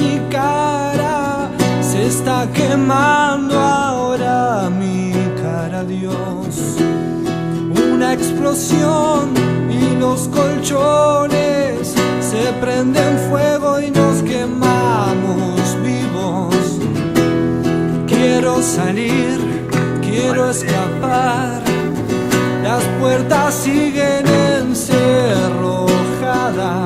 mi cara, se está quemando ahora mi cara, Dios. Una explosión y los colchones se prenden fuego y nos quemamos vivos. Quiero salir, quiero escapar, las puertas siguen encerrojadas.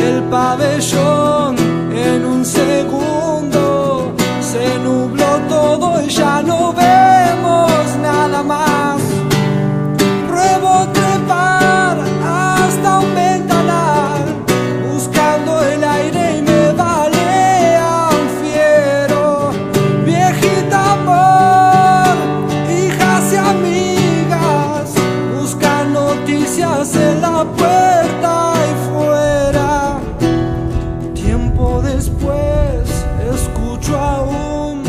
El pabellón en un segundo se nubló todo y ya no vemos nada más. Pruebo trepar hasta un ventanal, buscando el aire y me balean fiero. Viejita amor, hijas y amigas, buscan noticias en la puerta y fuera. Tiempo después escucho aún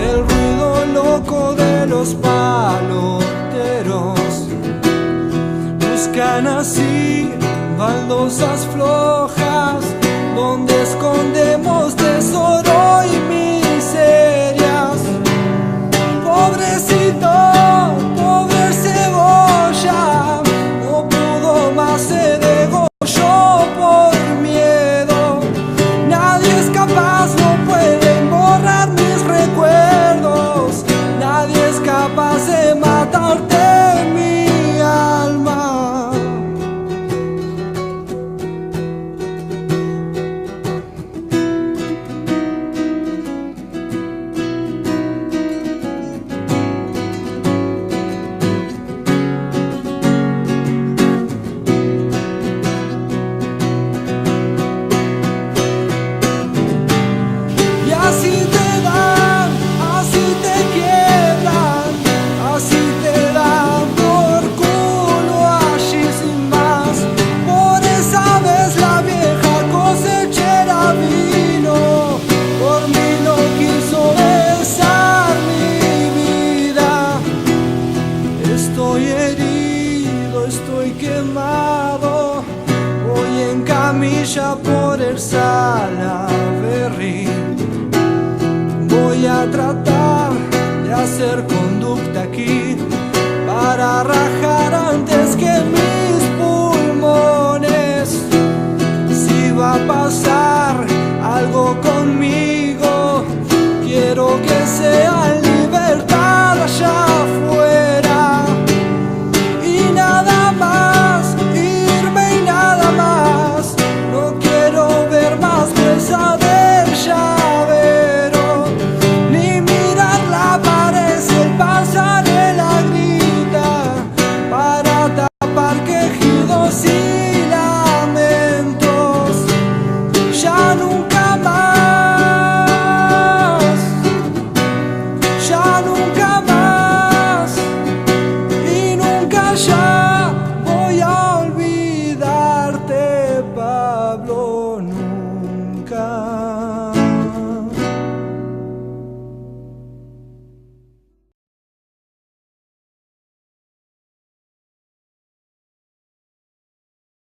el ruido loco de los paloteros. Buscan así baldosas flojas donde escondemos tesoro y miserias. Pobrecito, pobre cebolla, no pudo más, se degolló por miedo. Nadie es capaz, no pueden borrar mis recuerdos. Nadie es capaz de matarte mi alma. Y así te dan, así te quiebran, así te dan por culo allí sin más. Por esa vez la vieja cosechera vino, por mí no quiso besar mi vida. Estoy herido, estoy quemado, voy en camilla por el Salaberry. Voy a tratar de hacer conducta aquí,